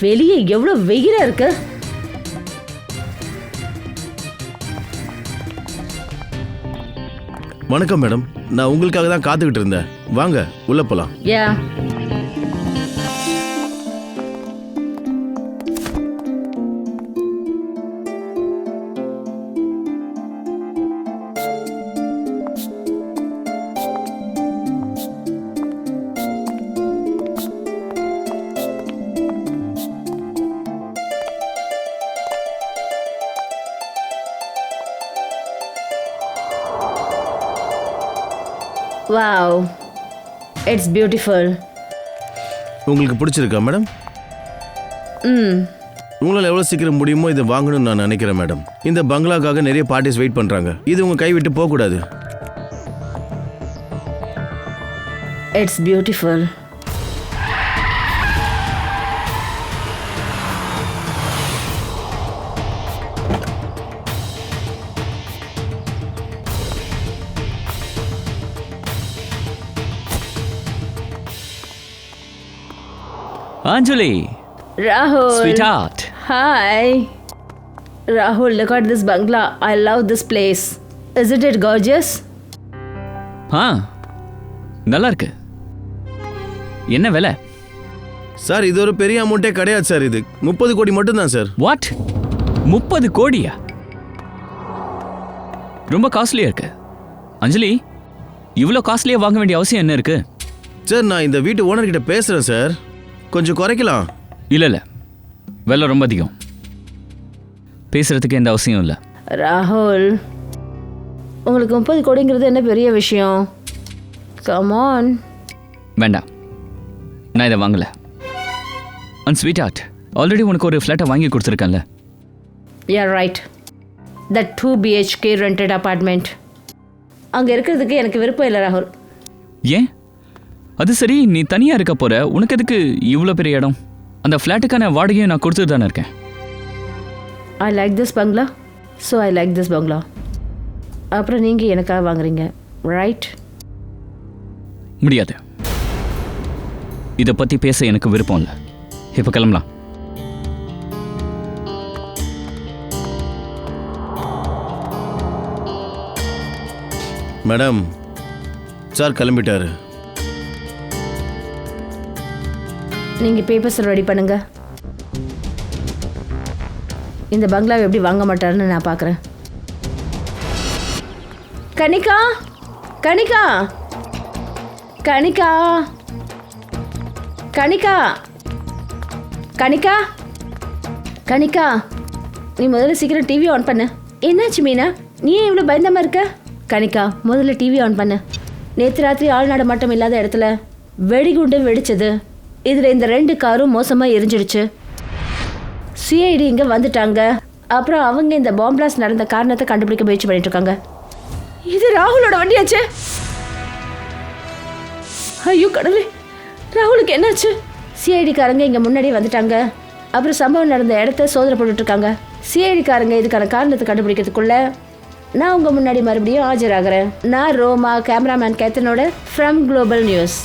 வெளியே எவ்வளவு வெயிலா இருக்கு. வணக்கம் மேடம், நான் உங்களுக்காக தான் காத்துக்கிட்டு இருந்தேன். வாங்க உள்ள போலாம். Yeah wow, it's beautiful. உங்களுக்கு பிடிச்சிருக்கா மேடம்? உங்களால் எவ்வளோ சீக்கிரம் முடியுமோ இதை வாங்கணும்னு நான் நினைக்கிறேன் மேடம். இந்த பங்களாக்காக நிறைய பார்ட்டிஸ் வெயிட் பண்ணுறாங்க. இது உங்கள் கை விட்டு போகக்கூடாது. It's beautiful. Anjali, Rahul. sweetheart. Hi. Rahul, look at this bungalow. I love this place. Isn't it gorgeous? நல்லா இருக்கு. என்ன விலை? சார் இது ஒரு பெரிய அமௌண்ட்டே கிடையாது சார். இது 30 கோடி மட்டும்தான் சார். வாட்? 30 கோடியா? ரொம்ப காஸ்ட்லியா இருக்கு. அஞ்சலி, இவ்வளோ காஸ்ட்லியா வாங்க வேண்டிய அவசியம் என்ன இருக்கு? சார் நான் இந்த வீட்டு ஓனர்கிட்ட பேசுகிறேன் சார். கொஞ்சம் குறைக்கலாம். இல்லை விலை ரொம்ப அதிகம். பேசுறதுக்கு எந்த அவசியம் இல்லை. ராகுல், உங்களுக்கு 30 கோடிங்கிறது என்ன பெரிய விஷயம்? Come on. வேண்டாம், நான் இதை வாங்கலை. அண்ட் ஸ்வீட் ஹார்ட், ஆல்ரெடி உனக்கு ஒரு ஃப்ளாட்டை வாங்கி கொடுத்துருக்கேன்ல. You right. That 2 BHK rented apartment அங்கே இருக்கிறதுக்கு எனக்கு விருப்பம் இல்லை ராகுல். ஏன்? அது சரி, நீ தனியாக இருக்க போற, உனக்கு எதுக்கு இவ்வளோ பெரிய இடம்? அந்த ஃப்ளாட்டுக்கான வாடகையும் நான் கொடுத்துட்டு தானே இருக்கேன். ஐ லைக் திஸ் பங்களா, ஸோ ஐ லைக் திஸ் பங்களா. அப்புறம் நீங்கள் எனக்காக வாங்குறீங்க, ரைட்? முடியாது. இதை பற்றி பேச எனக்கு விருப்பம் இல்லை. இப்போ கிளம்பலாம். மேடம், சார் கிளம்பிட்டாரு. நீங்கள் பேப்பர்ஸ் ரெடி பண்ணுங்க. இந்த பங்களாவை எப்படி வாங்க மாட்டாருன்னு நான் பார்க்குறேன். கனிகா, கனிகா, கனிகா, கனிகா, கனிகா, கனிகா, நீ முதல்ல சீக்கிரம் டிவி ஆன் பண்ணு. என்னாச்சு மீனா, நீ ஏன் இவ்வளோ பயந்தமா இருக்க? கனிகா, முதல்ல டிவி ஆன் பண்ணு. நேற்று ராத்திரி ஆள் நடமாட்டம் இல்லாத இடத்துல வெடிகுண்டு வெடிச்சது. இதில் இந்த 2 காரும் மோசமாக எரிஞ்சிடுச்சு. சிஐடி இங்கே வந்துட்டாங்க. அப்புறம் அவங்க இந்த பாம்பு பிளாஸ்ட் நடந்த காரணத்தை கண்டுபிடிக்க முயற்சி பண்ணிட்டு இருக்காங்க. இது ராகுலோட வண்டியாச்சு. ஐயோ கடவுளே, ராகுலுக்கு என்னாச்சு? சிஐடிக்காரங்க இங்கே முன்னாடியே வந்துட்டாங்க. அப்புறம் சம்பவம் நடந்த இடத்த சோதனை போட்டுட்ருக்காங்க. சிஐடிக்காரங்க இதுக்கான காரணத்தை கண்டுபிடிக்கிறதுக்குள்ள நான் உங்கள் முன்னாடி மறுபடியும் ஆஜராகிறேன். நான் ரோமா, கேமராமேன் கேத்தனோட ஃப்ரம் குளோபல் நியூஸ்.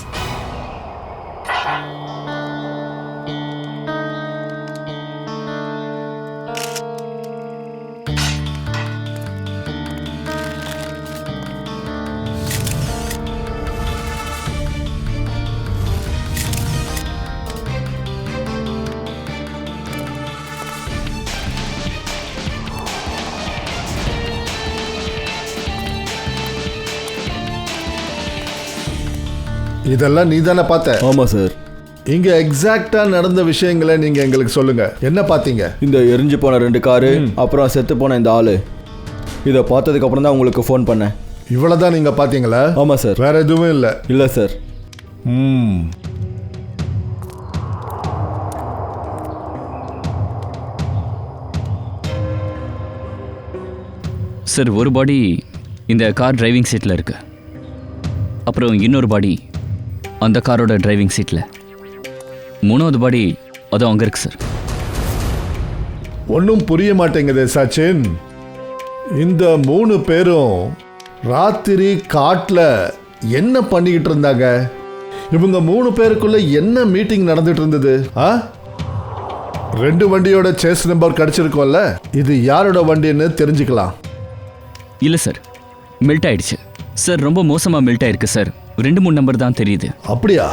இதெல்லாம் நீ தானே பார்த்த? ஆமாம் சார். இங்க எக்ஸாக்டா நடந்த விஷயங்களை நீங்க எங்களுக்கு சொல்லுங்க. என்ன பார்த்தீங்க? இந்த எரிஞ்சு போன 2 காரு, அப்புறம் செத்து போன இந்த ஆளு. இதை பார்த்ததுக்கு அப்புறம் தான் உங்களுக்கு ஃபோன் பண்ணேன். இவ்வளவுதான் நீங்க பார்த்தீங்களா? ஆமாம் சார். வேற எதுவும் இல்லை? இல்லை சார். சார், ஒரு பாடி இந்த கார் டிரைவிங் சீட்டில் இருக்கு. அப்புறம் இன்னொரு பாடி அந்த காரோட டிரைவிங் சீட்டில். 3வது பாடி அது அங்கே இருக்கு சார். ஒன்றும் புரிய மாட்டேங்குது சச்சின். இந்த 3 பேரும் ராத்திரி காட்டில் என்ன பண்ணிக்கிட்டு இருந்தாங்க? இவங்க 3 பேருக்குள்ள என்ன மீட்டிங் நடந்துட்டு இருந்தது? 2 வண்டியோட சேஸ் நம்பர் கிடைச்சிருக்கோம்ல, இது யாரோட வண்டின்னு தெரிஞ்சுக்கலாம். இல்லை சார், மெல்ட் ஆயிடுச்சு சார். ரொம்ப மோசமாக மெல்ட் ஆயிருக்கு சார். 2-3 நம்பர் தான் தெரியுது. அப்படியா?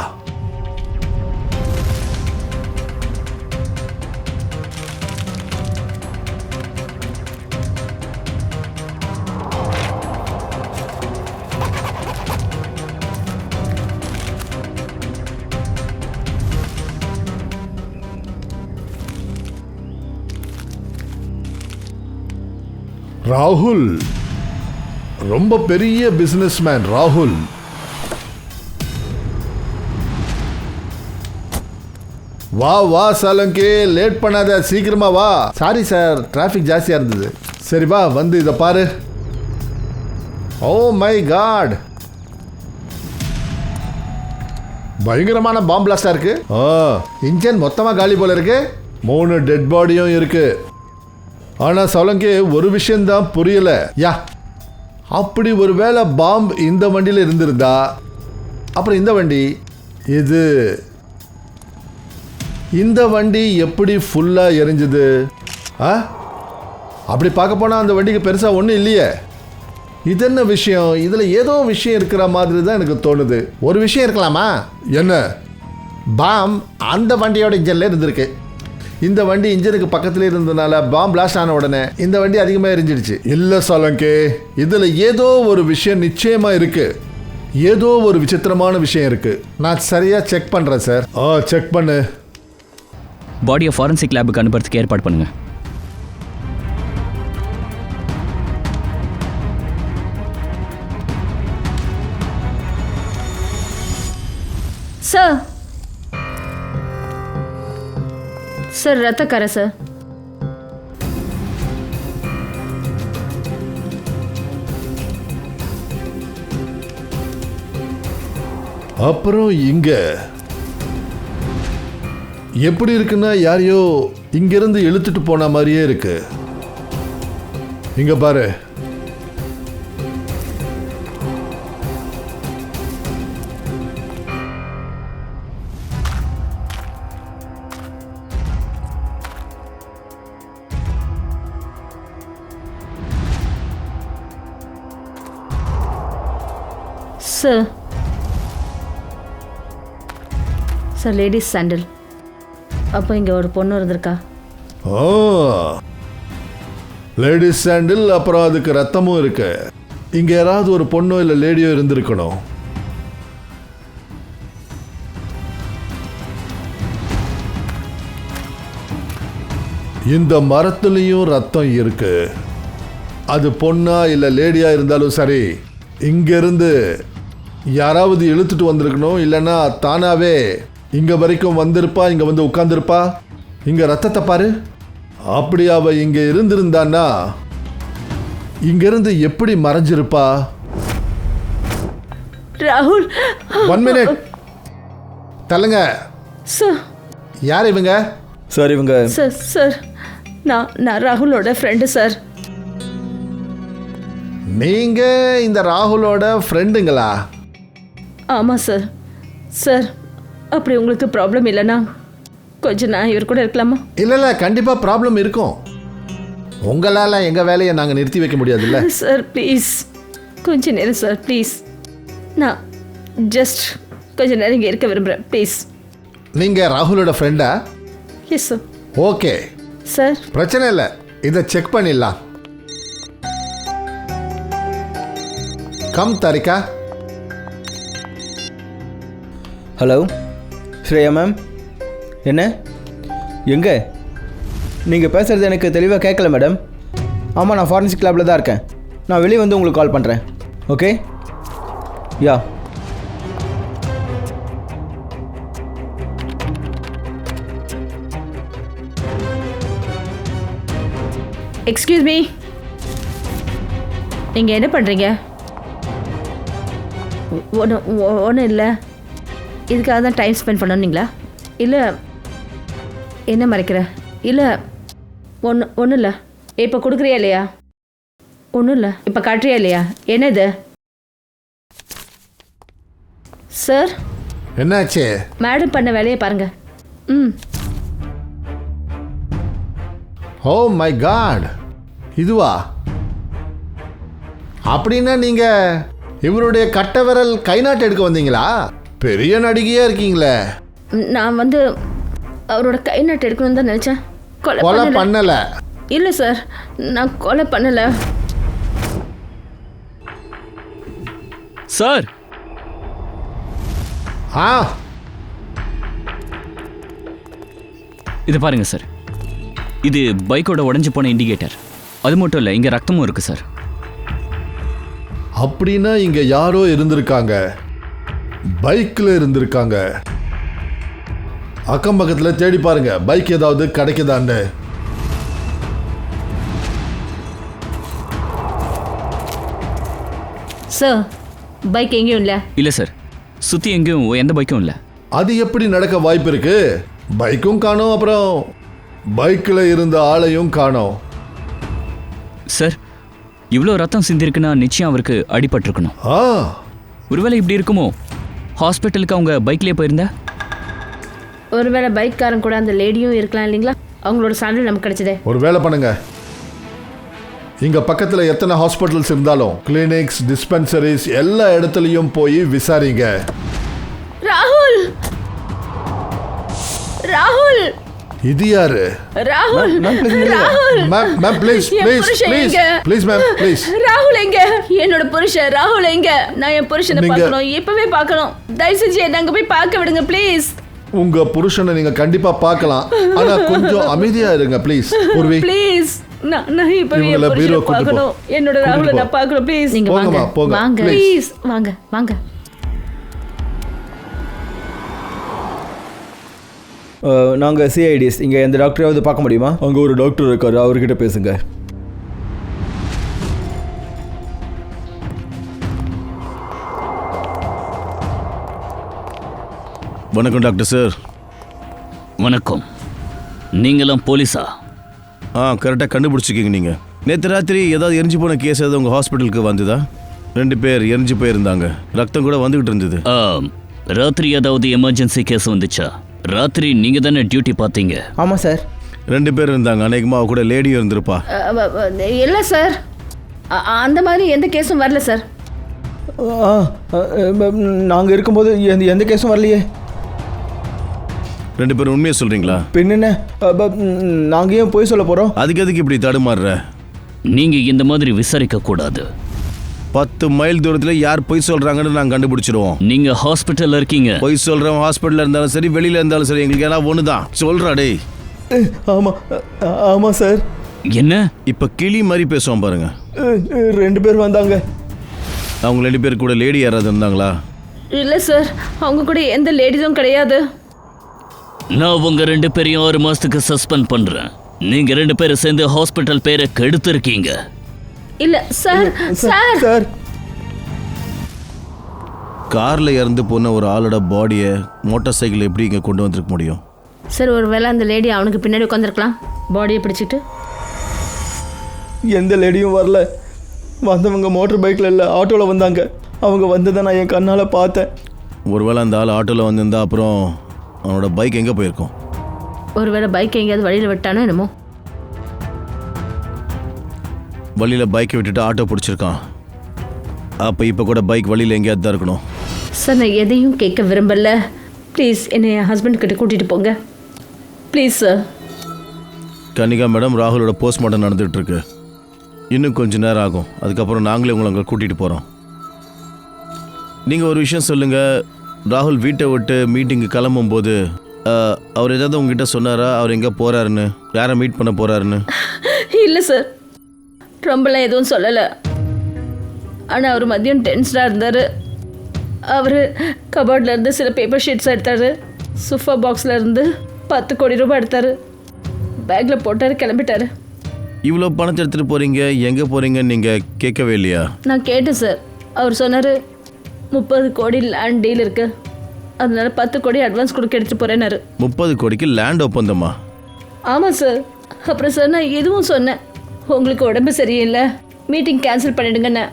ராகுல் ரொம்ப பெரிய பிசினஸ்மேன். ராகுல் வா வா சாலங்கி, லேட் பண்ணாத, சீக்கிரமா வா. சாரி சார், டிராஃபிக் ஜாஸ்தியா இருந்தது. சரி வா, வந்து இதை பாரு. ஓ மை காட், பயங்கரமான பாம் பிளாஸ்டா இருக்கு. இன்ஜின் மொத்தமா காலி போல இருக்கு. 3 டெட் பாடியும் இருக்கு. ஆனா சோலங்கி, ஒரு விஷயம்தான் புரியல. யா, அப்படி ஒரு வேளை பாம்பு இந்த வண்டியில் இருந்திருந்தா, அப்புறம் இந்த வண்டி எப்படி ஃபுல்லா எரிஞ்சுது? அப்படி பார்க்க போனா அந்த வண்டிக்கு பெருசா ஒன்றும் இல்லையே. இது என்ன விஷயம்? இதுல ஏதோ விஷயம் இருக்கிற மாதிரி தான் எனக்கு தோணுது. ஒரு விஷயம் இருக்கலாமா? என்ன? பாம் அந்த வண்டியோட இன்ஜின்ல இருந்திருக்கு. இந்த வண்டி இன்ஜினுக்கு பக்கத்துல இருந்ததுனால பாம் பிளாஸ்ட் ஆன உடனே இந்த வண்டி அதிகமாக எரிஞ்சிடுச்சு. இல்ல சோலங்கி, இதுல ஏதோ ஒரு விஷயம் நிச்சயமா இருக்கு. ஏதோ ஒரு விசித்திரமான விஷயம் இருக்கு. நான் சரியா செக் பண்றேன் சார். செக் பண்ணு. பாடியை ஃபாரன்சிக் லேபுக்கு அனுப்புறதுக்கு ஏற்பாடு பண்ணுங்க. சார் சார், ரத்தக்கரை சார். அப்புறம் இங்க எப்படி இருக்குன்னா, யாரையோ இங்கிருந்து இழுத்துட்டு போன மாதிரியே இருக்கு. இங்க பாரு. சார் சார், லேடிஸ் சாண்டில். அப்போ இங்கே ஒரு பொண்ணு இருந்திருக்கா. லேடிஸ் சாண்டில், அப்புறம் அதுக்கு ரத்தமும் இருக்கு. இங்க யாராவது ஒரு பொண்ணோ இல்லை லேடியோ இருந்திருக்கணும். இந்த மரத்துலயும் ரத்தம் இருக்கு. அது பொண்ணா இல்லை லேடியா இருந்தாலும் சரி, இங்கிருந்து யாராவது இழுத்துட்டு வந்திருக்கணும். இல்லைன்னா தானாவே இங்க வரைக்கும் வந்திருப்பா, இங்க வந்து உட்கார்ந்துருப்பா. இங்க ரத்தத்தை பாரு. அப்படி அவ இங்க இருந்திருந்தான்னா இங்க இருந்து எப்படி மறைஞ்சிருப்பா? ராகுல், 1 மினிட் தள்ளுங்க. சார். யார் இவங்க? சார், இவங்க சார் சார், நான் ராகுலோட ஃப்ரெண்டு சார். நீங்க இந்த ராகுலோட ஃப்ரெண்டுங்களா? ஆமாம் சார். சார், அப்படி உங்களுக்கு ப்ராப்ளம் இல்லைன்னா கொஞ்சம் நான் இவர் கூட இருக்கலாமா? இல்லை, கண்டிப்பாக ப்ராப்ளம் இருக்கும். உங்களால் எங்கள் வேலையை நாங்கள் நிறுத்தி வைக்க முடியாதுல்ல சார். ப்ளீஸ் கொஞ்சம் நேரம் சார், ப்ளீஸ். நான் ஜஸ்ட் கொஞ்சம் நேரம் இங்கே இருக்க விரும்புகிறேன், ப்ளீஸ். நீங்கள் ராகுலோட ஃப்ரெண்டா? Yes sir. ஓகே சார், பிரச்சனை இல்லை, இதை செக் பண்ணிடலாம். Come Tharika. Hello Shreya ma'am. என்ன? எங்கே? நீங்கள் பேசுகிறது எனக்கு தெளிவாக கேட்கல மேடம். ஆமாம், நான் ஃபாரன்சிக் லேபில் தான் இருக்கேன். நான் வெளியே வந்து உங்களுக்கு கால் பண்ணுறேன். ஓகே? யா. எக்ஸ்கியூஸ் மீ, நீங்கள் என்ன பண்ணுறீங்க? ஒன்றும் இல்லை. இதுக்காக தான் டைம் ஸ்பெண்ட் பண்ணணுங்களா? இல்லை என்ன மறைக்கிற? இல்லை ஒன்றும் இல்லை. இப்போ கொடுக்குறியா இல்லையா? ஒன்றும் இல்லை. இப்போ காட்டுறியா இல்லையா? என்ன இது? சார், என்னாச்சு? மேடம் பண்ண வேலையை பாருங்க. ம் ஓ மை காட், இதுவா? அப்படின்னா நீங்க இவருடைய கட்ட விரல் கை நாட்டு எடுக்க வந்தீங்களா? பெரிய நடிகையா இருக்கீங்களே. நான் வந்து அவரோட கை நாட்டு எடுக்கணும்னு தான் நினச்சேன். கொலை பண்ணல. இல்லை சார், நான் கொலை பண்ணலை. சார், ஆ, இது பாருங்க சார். இது பைக்கோட உடைஞ்சு போன இண்டிகேட்டர். அது மட்டும் இல்லை, இங்கே ரத்தமும் இருக்கு சார். அப்படின்னா இங்க யாரோ இருந்திருக்காங்க, பைக்ல இருந்திருக்காங்க. அக்கம் பக்கத்துல தேடி பாருங்க, பைக் ஏதாவது கிடைக்குதான்னு. சார், பைக் எங்கேயும் இல்லை. இல்லை சார், சுற்றி எங்கேயும் எந்த பைக்கும் இல்லை. அது எப்படி நடக்க வாய்ப்பு இருக்கு? பைக்கும் காணோம், அப்புறம் பைக்கில் இருந்த ஆளையும் காணோம். சார், இவ்வளோ ரத்தம் சிந்திருக்குன்னா நிச்சயம் அவருக்கு அடிபட்டிருக்கணும். ஆ, ஒருவேளை இப்படி இருக்குமோ? ஹாஸ்பிட்டலுக்கு அவங்க பைக்லேயே போயிருந்தா? ஒருவேளை பைக்காரன் கூட அந்த லேடியும் இருக்கலாம் இல்லைங்களா? அவங்களோட சான்றிதழ் நமக்கு கிடைச்சதே. ஒரு வேலை பண்ணுங்க, இங்க பக்கத்துல எத்தனை ஹாஸ்பிட்டல்ஸ் இருந்தாலும் கிளினிக்ஸ், டிஸ்பென்சரிஸ் எல்லா இடத்துலயும் போய் விசாரிங்க. ராகுல், ராகுல், இது யாரு? ராகுல், ராகுல், ma'am, ma'am, please N please புருஷன் ப்ளீஸ் எங்க? Please ma'am, please. ராகுல் எங்க? என்னோட புருஷன் ராகுல் எங்க? நான் என் புருஷனை நீங்க- பார்க்கணும், இப்பவே பார்க்கணும். தயவு செஞ்சு என்ன அங்க போய் பார்க்க விடுங்க ப்ளீஸ். உங்க புருஷனை நீங்க கண்டிப்பா பார்க்கலாம், ஆனா கொஞ்சம் அமைதியா இருங்க ப்ளீஸ். உருவி, ப்ளீஸ், நான் இப்பவே என் இவங்கள புருஷனை பீரோ கூட்டு போ. பார்க்கணும். என்னோட ராகுலை கூட்டு போ. நான் பார்க்கணும் ப்ளீஸ். நீங்க போங்கம்மா, வாங்க, போங்க, வாங்க please. ப்ளீஸ், வாங்க வாங்க. நாங்கள் சிஐடிஸ். இங்கே எந்த டாக்டரையாவது பார்க்க முடியுமா? அங்கே ஒரு டாக்டர் இருக்காரு, அவர்கிட்ட பேசுங்க. வணக்கம் டாக்டர் சார். வணக்கம். நீங்களாம் போலீஸா? கரெக்டாக கண்டுபிடிச்சிக்கிங்க நீங்கள். நேற்று ராத்திரி ஏதாவது எரிஞ்சு போன கேஸ் ஏதாவது உங்கள் ஹாஸ்பிட்டலுக்கு வந்ததா? 2 பேர் எரிஞ்சு போயிருந்தாங்க, ரத்தம் கூட வந்துகிட்டு இருந்தது. ராத்திரி ஏதாவது எமர்ஜென்சி கேஸ் வந்துச்சா? ராத்திரி நீங்கள் தானே டியூட்டி பார்த்தீங்க? ஆமாம் சார். 2 பேர் இருந்தாங்க, அநேகமாக அவ கூட லேடியும் இருந்திருப்பா. இல்லை சார், அந்த மாதிரி எந்த கேஸும் வரல சார். நாங்கள் இருக்கும்போது எந்த கேஸும் வரலையே. 2 பேரும் உண்மையை சொல்கிறீங்களா? பின்ன நாங்கள் ஏன் போய் சொல்ல போகிறோம்? அதுக்கு இப்படி தடுமாறுற? நீங்கள் இந்த மாதிரி விசாரிக்க கூடாது. 10 மைல் தூரத்தில் யார் பொய் சொல்கிறாங்கன்னு நாங்கள் கண்டுபிடிச்சிருவோம். நீங்கள் ஹாஸ்பிட்டலில் இருக்கீங்க. பொய் சொல்கிறவன் ஹாஸ்பிட்டலில் இருந்தாலும் சரி, வெளியில் இருந்தாலும் சரி, எங்களுக்கு ஏன்னா ஒன்று தான் சொல்கிறா. டே, ஆமாம் ஆமாம் சார். என்ன? இப்போ கிளி மாதிரி பேசுவோம் பாருங்க. 2 பேர் வந்தாங்க. அவங்க 2 பேர் கூட லேடி யாராவது இருந்தாங்களா? இல்லை சார், அவங்க கூட எந்த லேடிஸும் கிடையாது. நான் உங்க 2 பேரையும் 6 மாசத்துக்கு சஸ்பெண்ட் பண்றேன். நீங்க 2 பேரும் சேர்ந்து ஹாஸ்பிட்டல் பேரை கெடுத்திருக்கீங்க. இல்லை சார், சார், சார், காரில் இறந்து போன ஒரு ஆளோட பாடியை மோட்டார் சைக்கிள் எப்படி இங்கே கொண்டு வந்திருக்க முடியும்? சார், ஒரு வேளை அந்த லேடி அவனுக்கு பின்னாடி உட்காந்துருக்கலாம், பாடியை பிடிச்சிட்டு. எந்த லேடியும் வரல. வந்தவங்க மோட்டர் பைக்கில் இல்லை, ஆட்டோவில் வந்தாங்க. அவங்க வந்ததை நான் என் கண்ணால் பார்த்தேன். ஒருவேளை அந்த ஆள் ஆட்டோவில் வந்திருந்தா அப்புறம் அவனோட பைக் எங்கே போயிருக்கும்? ஒரு வேளை பைக் எங்கேயாவது வழியில் விட்டானோ என்னமோ. வழியில் பைக்கை விட்டுட்டு ஆட்டோ பிடிச்சிருக்கான். அப்போ இப்போ கூட பைக் வழியில் எங்கேயாவது தான் இருக்கணும். சார், நான் எதையும் கேட்க விரும்பல. ப்ளீஸ் என்னை என் ஹஸ்பண்ட் கிட்ட கூட்டிகிட்டு போங்க ப்ளீஸ் சார். கன்னிகா மேடம், ராகுலோட போஸ்ட்மார்ட்டம் நடந்துகிட்டு இருக்கு. இன்னும் கொஞ்சம் நேரம் ஆகும், அதுக்கப்புறம் நாங்களே உங்களை அங்கே கூட்டிகிட்டு போகிறோம். நீங்கள் ஒரு விஷயம் சொல்லுங்கள், ராகுல் வீட்டை விட்டு மீட்டிங்கு கிளம்பும்போது அவர் ஏதாவது உங்ககிட்ட சொன்னாரா? அவர் எங்கே போகிறாருன்னு, யாரை மீட் பண்ண போகிறாருன்னு? இல்லை சார், ரொம்பலாம் எதுவும் சொல்லலை. ஆனால் அவர் மதியம் டென்ஸ்டாக இருந்தார். அவர் கபோர்டில் இருந்து சில பேப்பர் ஷீட்ஸ் எடுத்தார். சுஃபா பாக்ஸில் இருந்து 10 கோடி ரூபாய் எடுத்தார். பேக்கில் போட்டார், கிளம்பிட்டார். இவ்வளோ பணத்தை எடுத்துகிட்டு போகிறீங்க, எங்கே போகிறீங்கன்னு நீங்கள் கேட்கவே இல்லையா? நான் கேட்டேன் சார். அவர் சொன்னார் 30 கோடி லேண்ட் டீல் இருக்குது, அதனால 10 கோடி அட்வான்ஸ் கொடுக்க எடுத்துகிட்டு போகிறேன்னாரு. 30 கோடிக்கு லேண்ட் ஒப்பந்தமா? ஆமாம் சார். அப்புறம் சார், நான் இதுவும் சொன்னேன், உங்களுக்கு உடம்பு சரியில்லை, மீட்டிங் கேன்சல் பண்ணிடுங்கண்ணே.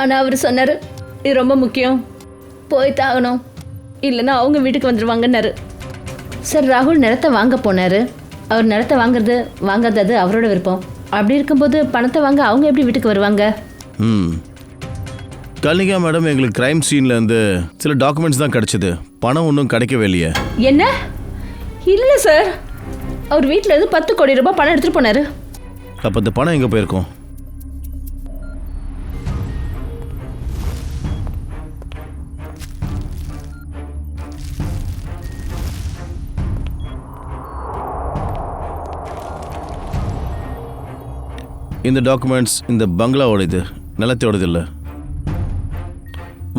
ஆனால் அவர் சொன்னார், இது ரொம்ப முக்கியம், போய் தாகணும், இல்லைன்னா அவங்க வீட்டுக்கு வந்துடுவாங்கன்னாரு. சார், ராகுல் நிலத்தை வாங்க போனார். அவர் நிலத்தை வாங்குறது வாங்காதது அவரோட விருப்பம். அப்படி இருக்கும்போது பணத்தை வாங்க அவங்க எப்படி வீட்டுக்கு வருவாங்க? கனிகா மேடம், எங்களுக்கு கிரைம் சீன்லேருந்து சில டாக்குமெண்ட்ஸ் தான் கிடச்சிது. பணம் ஒன்றும் கிடைக்கவே இல்லையே. என்ன? இல்லை சார், அவர் வீட்டில் இருந்து 10 கோடி ரூபாய் பணம் எடுத்துகிட்டு போனார். அப்போ இந்த பணம் எங்கே போயிருக்கோம்? இந்த டாக்குமெண்ட்ஸ் இந்த பங்களாவோடது, நிலத்தோடது இல்லை.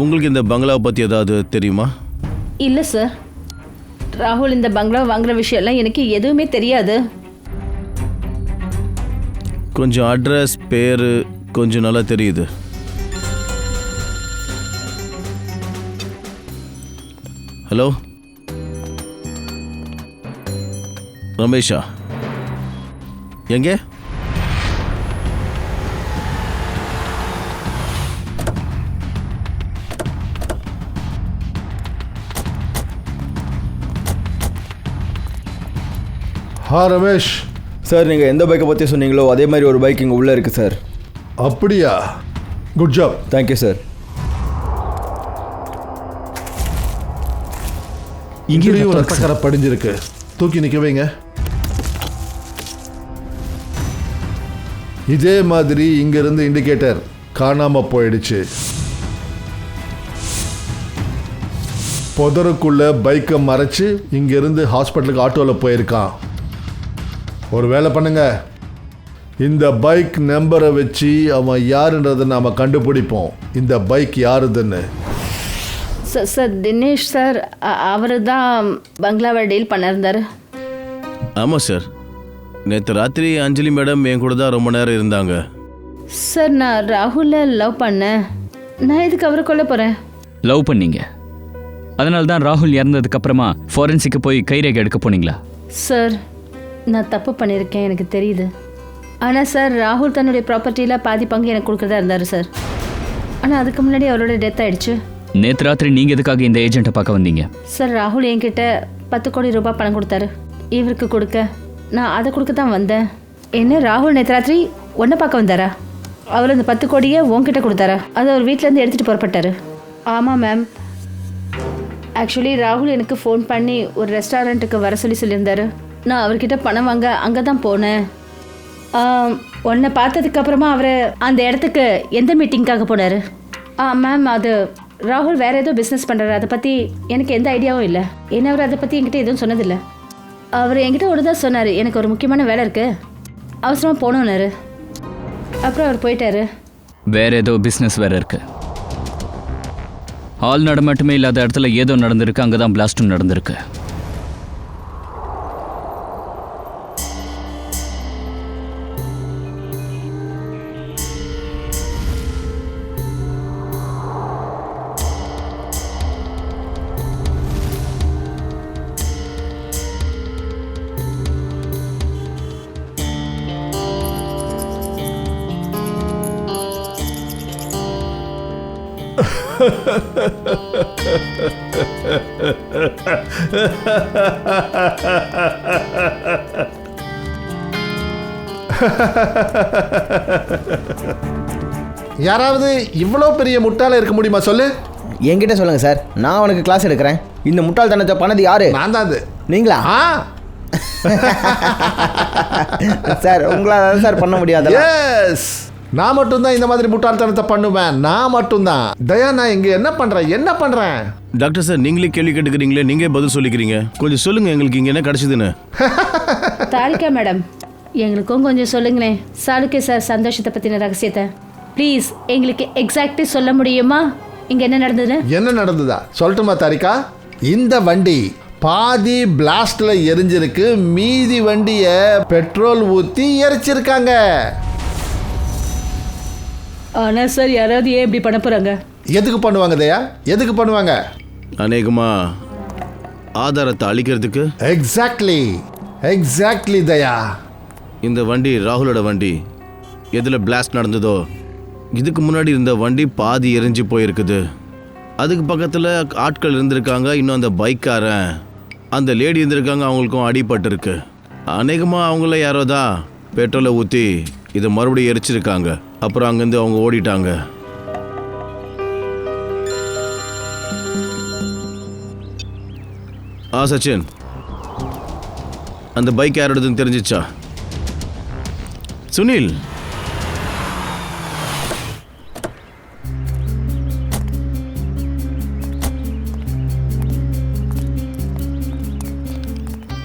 உங்களுக்கு இந்த பங்களாவை பற்றி ஏதாவது தெரியுமா? இல்லை சார், ராகுல் இந்த பங்களாவை வாங்குற விஷயம்லாம் எனக்கு எதுவுமே தெரியாது. கொஞ்சம் அட்ரஸ் பேர் கொஞ்சம் நல்லா தெரியுது. ஹலோ ரமேஷா, எங்கே? ரமேஷ் சார், நீங்கள் எந்த பைக்கை பற்றி சொன்னீங்களோ அதே மாதிரி ஒரு பைக் இங்கே உள்ளே இருக்குது சார். அப்படியா? Good job. Thank you sir. இங்கேயும் ரத்தக்கரை படிஞ்சிருக்கு. தூக்கி நிற்க வைங்க. இதே மாதிரி இங்கிருந்து இண்டிகேட்டர் காணாமல் போயிடுச்சு. புதருக்குள்ள பைக்கை மறைச்சு இங்கிருந்து ஹாஸ்பிட்டலுக்கு ஆட்டோவில் போயிருக்கான். ஒரு வேலை பண்ணுங்க, இந்த பைக் நம்பரை வச்சு அவன் யாருன்றதை நாம் கண்டுபிடிப்போம். இந்த பைக் யாருதுன்னு. சார் தினேஷ் சார், அவர் தான் பங்களாவை டீல் பண்ணிருந்தார். ஆமாம் சார், நேற்று ராத்திரி அஞ்சலி மேடம் என் கூட தான் ரொம்ப நேரம் இருந்தாங்க. சார், நான் ராகுலை லவ் பண்ணேன். நான் இதுக்கு அவரை கொல்ல போகிறேன். லவ் பண்ணீங்க, அதனால தான் ராகுல் இறந்ததுக்கு அப்புறமா ஃபாரன்சிக்கு போய் கைரேகை எடுக்க போனீங்களா? சார், நான் தப்பு பண்ணியிருக்கேன், எனக்கு தெரியுது. ஆனால் சார், ராகுல் தன்னுடைய ப்ராப்பர்ட்டியில் பாதி பங்கு எனக்கு கொடுக்குறதா இருந்தார் சார். ஆனால் அதுக்கு முன்னாடி அவரோட டெத் ஆயிடுச்சு. நேற்று ராத்திரி நீங்கள் எதுக்காக இந்த ஏஜென்ட்டை பார்க்க வந்தீங்க? சார், ராகுல் என்கிட்ட 10 கோடி ரூபாய் பணம் கொடுத்தாரு இவருக்கு கொடுக்க. நான் அதை கொடுக்க தான் வந்தேன். என்ன, ராகுல் நேற்று ராத்திரி ஒன்றை பார்க்க வந்தாரா? அவர் அந்த 10 கோடியை உன்கிட்ட கொடுத்தாரா? அதை அவர் வீட்டிலேருந்து எடுத்துகிட்டு புறப்பட்டார். ஆமாம் மேம். ஆக்சுவலி ராகுல் எனக்கு ஃபோன் பண்ணி ஒரு ரெஸ்டாரண்ட்டுக்கு வர சொல்லியிருந்தார். நான் அவர்கிட்ட பணம் வாங்க அங்கே தான் போனேன். உன்னை பார்த்ததுக்கப்புறமா அவர் அந்த இடத்துக்கு எந்த மீட்டிங்காக போனார்? மேம், அது ராகுல் வேறு ஏதோ பிஸ்னஸ் பண்ணுறாரு. அதை பற்றி எனக்கு எந்த ஐடியாவும் இல்லை. ஏன்னா அவர் அதை பற்றி என்கிட்ட எதுவும் சொன்னதில்லை. அவர் என்கிட்ட ஒரு தான் சொன்னார், எனக்கு ஒரு முக்கியமான வேலை இருக்குது, அவசரமாக போகணுன்னாரு. அப்புறம் அவர் போயிட்டாரு. வேற ஏதோ பிஸ்னஸ் வேற இருக்கு. ஆள் நடமாட்டமே இல்லாத இடத்துல ஏதோ நடந்திருக்கு, அங்கே தான் பிளாஸ்டும் நடந்திருக்கு. யாராவது இவ்வளோ பெரிய முட்டாள இருக்க முடியுமா சொல்லு? என்கிட்ட சொல்லுங்கள் சார், நான் அவனுக்கு கிளாஸ் எடுக்கிறேன். இந்த முட்டாள்தனத்தை பண்ணது யாரு? நான் தான். அது நீங்களா? சார், உங்களால் சார் பண்ண முடியாது. எஸ், நான் மட்டும்தான் இந்த மாதிரி முட்டாள்தனத்தை பண்ணுவேன். நான் மட்டும்தான். தயா, நான் இங்கே என்ன பண்ணுறேன்? டாக்டர் சார், நீங்களே கேள்வி கேட்டுக்கிறீங்களே, நீங்கள் பதில் சொல்லிக்கிறீங்க. கொஞ்சம் சொல்லுங்கள், எங்களுக்கு இங்கே என்ன கிடச்சிதுன்னு. தாரிகா மேடம், எங்களுக்கும் கொஞ்சம் சொல்லுங்களேன். சாளுக்கே சார் சந்தோஷத்தை பற்றின ரகசியத்தை ப்ளீஸ் எங்களுக்கு எக்ஸாக்ட்லி சொல்ல முடியுமா? இங்கே என்ன நடந்ததுன்னு? என்ன நடந்ததா சொல்லட்டுமா தாரிகா? இந்த வண்டி பாதி பிளாஸ்ட்ல எரிஞ்சிருக்கு, மீதி வண்டியை பெட்ரோல் ஊற்றி எரிச்சிருக்காங்க. ஆனால் சார், யாராவது ஏன் இப்படி பண்ண போகிறாங்க? எதுக்கு பண்ணுவாங்க தயா? எதுக்கு பண்ணுவாங்க? அநேகமா ஆதாரத்தை அழிக்கிறதுக்கு. எக்ஸாக்ட்லி தயா. இந்த வண்டி ராகுலோட வண்டி. எதில் பிளாஸ்ட் நடந்ததோ இதுக்கு முன்னாடி இருந்த வண்டி பாதி எரிஞ்சு போயிருக்குது. அதுக்கு பக்கத்தில் ஆட்கள் இருந்திருக்காங்க. இன்னும் அந்த பைக்காரன், அந்த லேடி இருந்திருக்காங்க, அவங்களுக்கும் அடிபட்டிருக்கு. அநேகமாக அவங்கள யாரோ தான் பெட்ரோலை ஊற்றி இதை மறுபடியும் எரிச்சிருக்காங்க. அப்புறம் அங்கேருந்து அவங்க ஓடிட்டாங்க. சச்சின், அந்த பைக் யாரோடதுன்னு தெரிஞ்சிச்சா? சுனில்,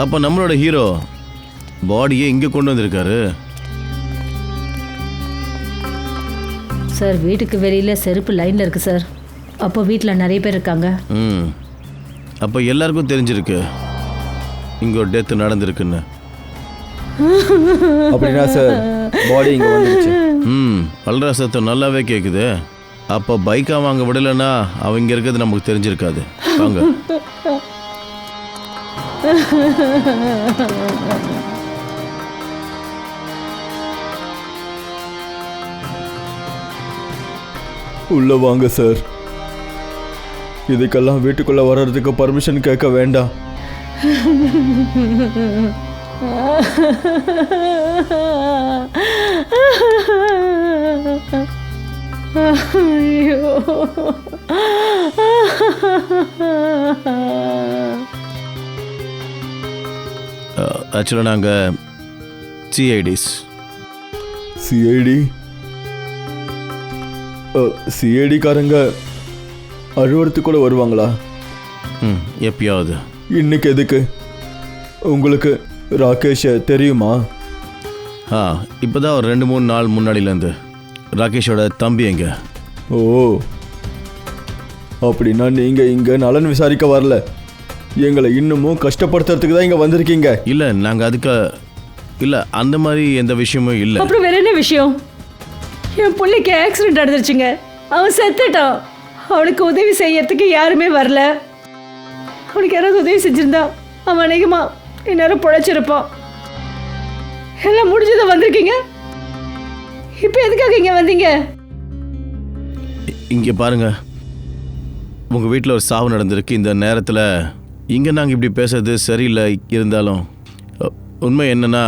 அப்போ நம்மளோட ஹீரோ பாடியை இங்கே கொண்டு வந்திருக்காரு. சார் வீட்டுக்கு வெளியில் செருப்பு லைனில் இருக்குது சார். அப்போ வீட்டில் நிறைய பேர் இருக்காங்க. அப்போ எல்லாருக்கும் தெரிஞ்சிருக்கு இங்கே ஒரு டெத் நடந்திருக்குன்னு. அப்படின்னா சார் பாடி இங்கே வந்துருச்சு. அல்ரா சத்தம் நல்லாவே கேட்குது. அப்போ பைக்கை வாங்க விடலைன்னா அவங்க இருக்கிறது நமக்கு தெரிஞ்சிருக்காது. வாங்க. உள்ள வாங்க சார். இதுக்கெல்லாம் வீட்டுக்குள்ள வர்றதுக்கு பர்மிஷன் கேட்க வேண்டாம். ஆக்சுவலாக நாங்கள் சிஐடிஸ். சிஐடி? சிஐடிக்காரங்க அழுவறதுக்கு கூட வருவாங்களா? எப்பயாவது. இன்னைக்கு எதுக்கு? உங்களுக்கு ராகேஷை தெரியுமா? இப்போ தான் ஒரு 2-3 நாள் முன்னாடியிலேருந்து. ராகேஷோட தம்பி எங்க? ஓ, அப்படின்னா நீங்கள் இங்கே நலன் விசாரிக்க வரல, எங்களை இன்னமும் கஷ்டப்படுத்துறதுக்கு தான் இங்கே வந்திருக்கீங்க. இல்லை, நாங்கள் அதுக்கு இல்லை, அந்த மாதிரி எந்த விஷயமும் இல்லை. அப்புறம் வேற என்ன விஷயம்? என் பிள்ளைக்கு ஆக்சிடென்ட் நடந்துருச்சுங்க. அவன் செத்துட்டான். அவனுக்கு உதவி செய்யறதுக்கு யாருமே வரல. அவனுக்கு யாராவது உதவி செஞ்சிருந்தா அவன் அநேகமா இந்நேரம் பிழைச்சிருப்பான். எல்லாம் முடிஞ்சதை வந்திருக்கீங்க. இப்போ எதுக்காக இங்கே வந்தீங்க? இங்கே பாருங்க, உங்கள் வீட்டில் ஒரு சாவு நடந்திருக்கு. இந்த நேரத்தில் இங்கே நாங்கள் இப்படி பேசுறது சரியில்லை. இருந்தாலும் உண்மை என்னன்னா,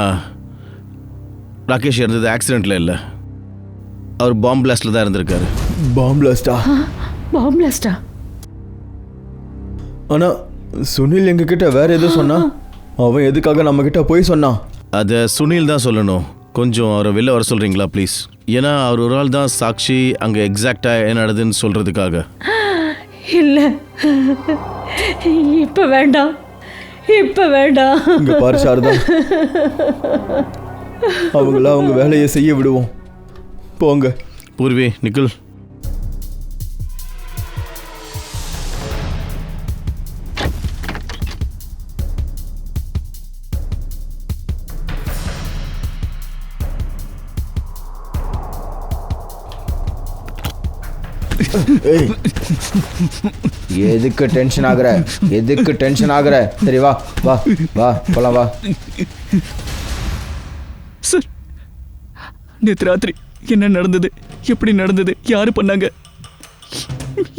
ராகேஷ் இருந்தது ஆக்சிடெண்ட்டில் இல்லை, அவர் பாம்பு பிளாஸ்டில் தான் இருந்திருக்காரு. பாம்பு பிளாஸ்டா? பாம்பு பிளாஸ்டா? ஆனால் சுனில் எங்ககிட்ட வேற எதுவும் சொன்னான். அவன் எதுக்காக நம்ம கிட்ட போய் சொன்னான்? அதை சுனில் தான் சொல்லணும். கொஞ்சம் அவரை வெளில வர சொல்கிறீங்களா ப்ளீஸ்? ஏன்னா அவர் ஒரு ஆள் தான் சாட்சி அங்கே எக்ஸாக்டாக என்ன நடக்குதுன்னு சொல்கிறதுக்காக. இல்லை, இப்போ வேண்டாம், இப்போ வேண்டாம். இங்கே பாரு சாரதா, அவங்கள அவங்க வேலையை செய்ய விடுவோம். போங்க. பூர்வி, நிக்கில். எதுக்கு டென்ஷன் ஆகுற? எதுக்கு டென்ஷன் ஆகுற? சரி வா வா வா போலாம் வா. சார், நேற்று ராத்திரி என்ன நடந்தது, எப்படி நடந்தது, யாரு பண்ணாங்க,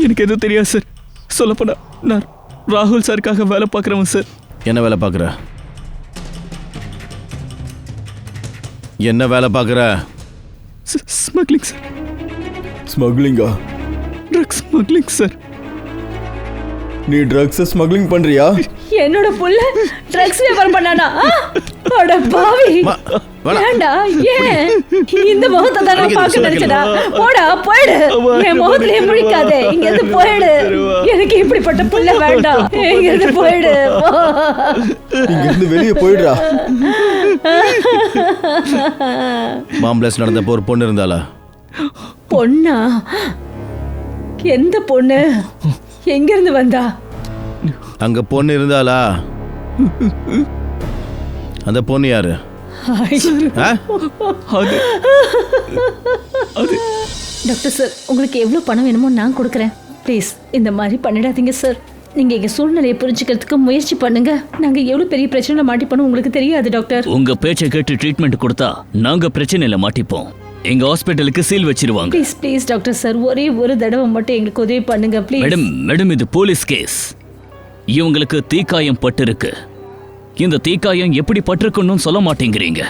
எனக்கு எதுவும் தெரியாது சார். சொல்லப்போனா நான் ராகுல் சாருக்காக வேலை பார்க்குறவன் சார். என்ன வேலை பார்க்குற? என்ன வேலை பார்க்குற? Smuggling sir. ஸ்மக்லிங்கா? Drugs smuggling sir. நீ ட்ரக்ஸ் ஸ்மக்லிங் பண்றியா? என்னோட புள்ள ட்ரக்ஸ் வியாபாரம் பண்ணானா? அட பாவி, ஏண்டா? ஏன் இந்த முகத்தை தான் நான் பார்க்க நினைச்சடா? போடா, போயிடு. என் முகத்திலே முழிக்காதே, இங்க இருந்து போயிடு. எனக்கு இப்படிப்பட்ட புள்ள வேண்டாம். இங்க இருந்து போயிடு. இங்க இருந்து வெளியே போயிடுறா. பாம்பிளாஸ்ட் நடந்தப்போ ஒரு பொண்ணு இருந்தாளா? பொண்ணா? எந்த பொண்ணு? எங்க இருந்து வந்தா? அங்க பொண்ணு இருந்தாளா? அந்த பொண்ணு யாரு? டாக்டர் சார், உங்களுக்கு எவ்வளோ பணம் வேணுமோ நான் கொடுக்குறேன். ப்ளீஸ் இந்த மாதிரி பண்ணிடாதீங்க சார். நீங்கள் எங்கள் சூழ்நிலையை புரிஞ்சுக்கிறதுக்கு முயற்சி பண்ணுங்க. நாங்கள் எவ்வளோ பெரிய பிரச்சனையில் மாட்டிப்போம் உங்களுக்கு தெரியாது டாக்டர். உங்க பேச்சை கேட்டு ட்ரீட்மெண்ட் கொடுத்தா நாங்க பிரச்சனையில மாட்டிப்போம். எங்க ஹாஸ்பிட்டலுக்கு சீல் வச்சிருவாங்க. ப்ளீஸ் ப்ளீஸ் டாக்டர் சார், ஒரே ஒரு தடவை மட்டும் எங்களுக்கு உதவி பண்ணுங்க ப்ளீஸ். மேடம், இது போலீஸ் கேஸ். இவங்களுக்கு தீக்காயம் பட்டு இருக்கு. இந்த தீக்காயம் எப்படி பட்டிருக்குன்னு சொல்ல மாட்டேங்கிறீங்க.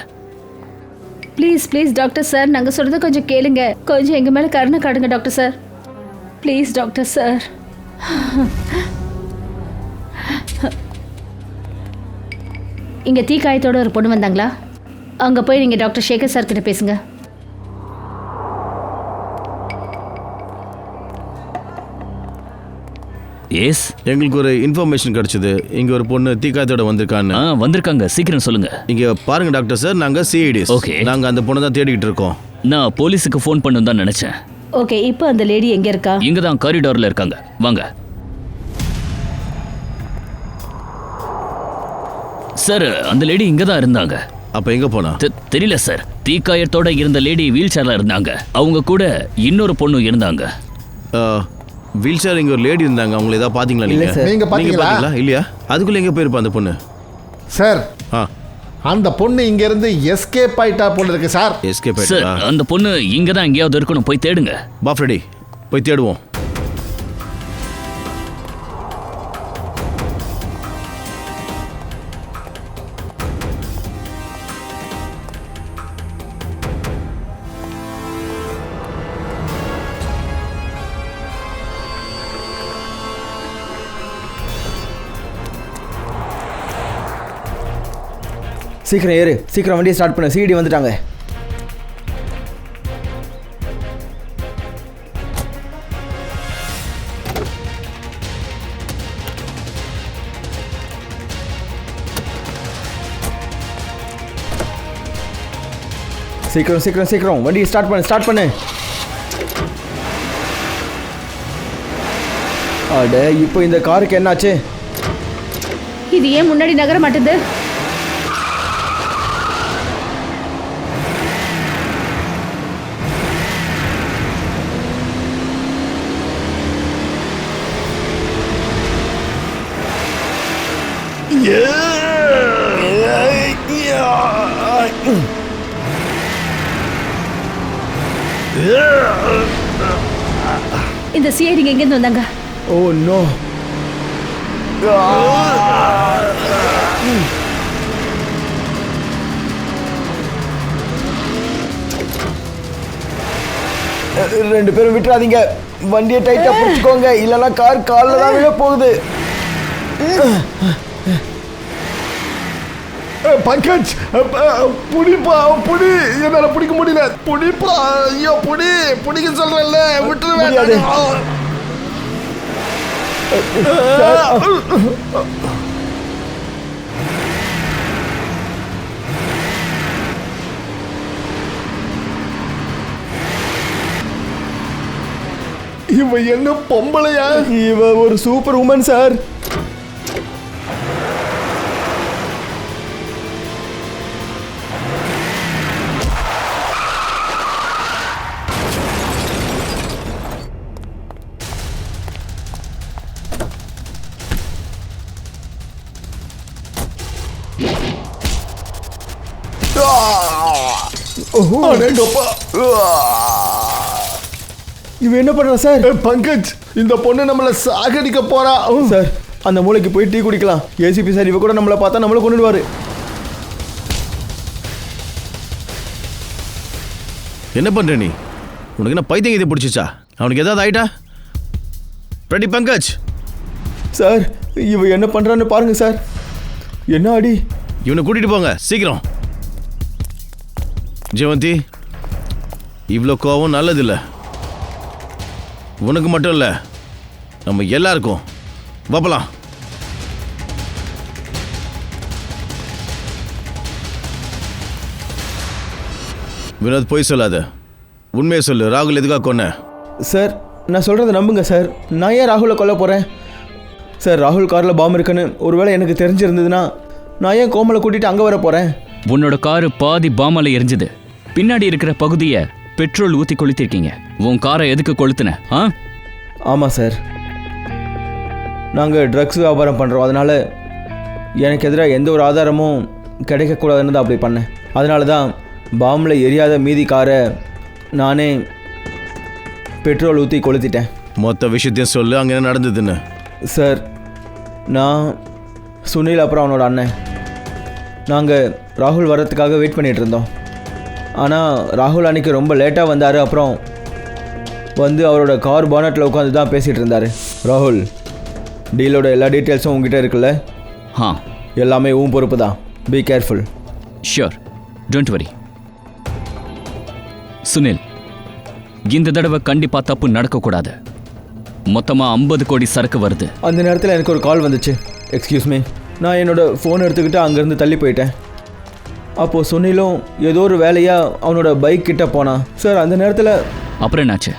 ப்ளீஸ் ப்ளீஸ் டாக்டர் சார், நாங்கள் சொல்கிறத கொஞ்சம் கேளுங்க. கொஞ்சம் எங்கள் மேலே கருணை காட்டுங்க doctor sir. Please doctor sir. இங்கே தீக்காயத்தோட ஒரு பொண்ணு வந்தாங்களா? அங்கே போய் நீங்கள் டாக்டர் சேகர் சார் கிட்ட பேசுங்க. எஸ், எங்களுக்கு ஒரு இன்ஃபர்மேஷன் கிடைச்சது. இங்க ஒரு பொண்ணு தீக்காயத்தோட வந்திருக்கான்னு. வந்திருக்காங்க. சீக்கிரம் சொல்லுங்க. இங்க பாருங்க டாக்டர் சார், நாங்க சிஐடிஸ். Okay. நாங்க அந்த பொண்ணை தான் தேடிக்கிட்டு இருக்கோம். நான் போலீஸுக்கு ஃபோன் பண்ணணும் தான் நினைச்சேன். ஓகே, இப்போ அந்த லேடி எங்கே இருக்கா? இங்க தான் காரிடார்ல இருக்காங்க. வாங்க சார். அந்த லேடி இங்க தான் இருந்தாங்க. அப்ப எங்க போனா? தெரியல சார். தீக்காயத்தோட இருந்த லேடி வீல் சேர்ல இருந்தாங்க. அவங்க கூட இன்னொரு பொண்ணு இருந்தாங்க. வீல் சேர் இங்க ஒரு லேடி இருந்தாங்க. அவங்களை ஏதாவது பாத்தீங்களா நீங்க? இல்ல சார். நீங்க பாத்தீங்களா? இல்லையா? அதுக்குள்ள எங்க போயிருப்பா அந்த பொண்ணு? சார், ஆ, அந்த பொண்ணு இங்க இருந்து எஸ்கேப் ஆயிட்டா போல இருக்கு சார். எஸ்கேப் சார், ஆயிட்டா? அந்த பொண்ணு இங்க தான் எங்கேயாவது இருக்கணும். போய் தேடுங்க. பா ஃப்ரெடி, போய் தேடுவோம். சீக்கிரம் ஏறு, சீக்கிரம் வண்டியை ஸ்டார்ட் பண்ண. சிடி வந்துட்டாங்க. சீக்கிரம் சீக்கிரம் சீக்கிரம் வண்டியை ஸ்டார்ட் பண்ணு. அட, இப்போ இந்த காருக்கு என்னாச்சு? இது ஏன் முன்னாடி நகர மாட்டேது? இந்த சிஐடிங்க எங்கேருந்து வந்தாங்க? Oh no. ரெண்டு பேரும் விட்டுறாதீங்க. வண்டியை டைட்டா பிடிச்சுக்கோங்க, இல்லைன்னா கார் காலில் தான் விழ போகுது. பங்கஜ், புடிப்பா, புடி. என்னால பிடிக்க முடியல. புடிப்பா, ஐயோ புடி. பிடிக்க சொல்றேன்ல, விட்டுருவேன். இவ என்ன பொம்பளையா? இவ ஒரு சூப்பர் உமன் சார். இவ என்ன பண்றா சார்? பங்கஜ், இந்த பொண்ணு நம்மள சாகடிக்க போறா சார். அந்த மூளைக்கு போய் டீ குடிக்கலாம். ஏசிபி சார் இவ கூட நம்மளை பார்த்தா நம்மளை கொண்டுடுவாரு. என்ன பண்ற நீ? உனக்கு என்ன பைத்தியம் இதை பிடிச்சிச்சா? அவனுக்கு ஏதாவது ஆயிட்டா? ரெடி பங்கஜ்? சார், இவ என்ன பண்றான்னு பாருங்க சார். என்ன அடி? இவனை கூட்டிட்டு போங்க சீக்கிரம். ஜெயவந்தி, இவ்வளோ கோவம் நல்லதில்லை. உனக்கு மட்டும் இல்லை, நம்ம எல்லாருக்கும். வாப்பலாம். வினோத், போய் சொல்லாத, உண்மையை சொல்லு. ராகுல் எதுக்காக கொன்ன? சார், நான் சொல்கிறத நம்புங்க சார். நான் ஏன் ராகுலை கொல்ல போகிறேன்? சார், ராகுல் காரில் பாம்பு இருக்குன்னு ஒருவேளை எனக்கு தெரிஞ்சிருந்ததுன்னா நான் ஏன் கோமலை கூட்டிகிட்டு அங்கே வர போகிறேன்? உன்னோட காரு பாதி பாமால எரிஞ்சுது. பின்னாடி இருக்கிற பகுதியை பெட்ரோல் ஊற்றி கொளுத்திருக்கீங்க. உன் காரை எதுக்கு கொளுத்துன? ஆமாம் சார், நாங்கள் ட்ரக்ஸ் வியாபாரம் பண்ணுறோம். அதனால் எனக்கு எதிராக எந்த ஒரு ஆதாரமும் கிடைக்கக்கூடாதுன்னு தான் அப்படி பண்ணேன். அதனால தான் பாம்பில் எரியாத மீதி காரை நானே பெட்ரோல் ஊற்றி கொளுத்திட்டேன். மொத்த விஷயத்தையும் சொல்லு, அங்கே என்ன நடந்ததுன்னு. சார், நான் சுனில் அப்புறம் அவனோட அண்ணன் நாங்கள் ராகுல் வர்றதுக்காக வெயிட் பண்ணிகிட்டு இருந்தோம். ஆனால் ராகுல் அன்றைக்கி ரொம்ப லேட்டாக வந்தார். அப்புறம் வந்து அவரோட கார் பானட்டில் உட்காந்து தான் பேசிகிட்டு இருந்தார். ராகுல், டீலோட எல்லா டீட்டெயில்ஸும் உங்ககிட்ட இருக்குல்ல? ஆ, எல்லாமே உன் பொறுப்பு தான். Be careful. Sure, don't worry. Sunil, இந்த தடவை கண்டிப்பா தப்பு நடக்கக்கூடாது. மொத்தமா 50 கோடி சரக்கு வருது. அந்த நேரத்தில் எனக்கு ஒரு கால் வந்துச்சு. Excuse me. நான் என்னோடய ஃபோன் எடுத்துக்கிட்டு அங்கேருந்து தள்ளி போயிட்டேன். அப்போது சுனிலும் ஏதோ ஒரு வேலையாக அவனோட பைக் கிட்ட போனான். சார் அந்த நேரத்தில் அப்புறம் என்னாச்சு?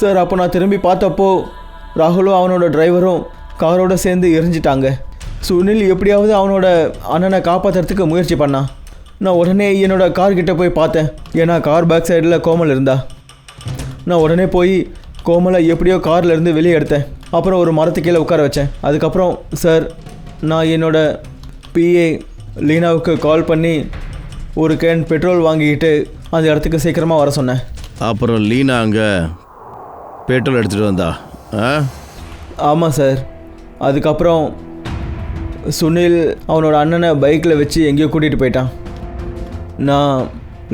சார் அப்போ நான் திரும்பி பார்த்தப்போ ராகுலும் அவனோட டிரைவரும் காரோடு சேர்ந்து எரிஞ்சிட்டாங்க. சுனில் எப்படியாவது அவனோட அண்ணனை காப்பாற்றுறதுக்கு முயற்சி பண்ணான். நான் உடனே என்னோடய கார்கிட்ட போய் பார்த்தேன். ஏன்னா கார் பேக் சைடில் கோமல் இருந்தா. நான் உடனே போய் கோமலை எப்படியோ கார்லேருந்து வெளியே எடுத்தேன். அப்புறம் ஒரு மரத்து கீழே உட்கார வச்சேன். அதுக்கப்புறம் சார் நான் என்னோட பிஏ லீனாவுக்கு கால் பண்ணி ஒரு கேன் பெட்ரோல் வாங்கிக்கிட்டு அந்த இடத்துக்கு சீக்கிரமாக வர சொன்னேன். அப்புறம் லீனா அங்கே பெட்ரோல் எடுத்துகிட்டு வந்தா? ஆமாம் சார். அதுக்கப்புறம் சுனில் அவனோட அண்ணனை பைக்கில் வச்சு எங்கேயோ கூட்டிகிட்டு போயிட்டான். நான்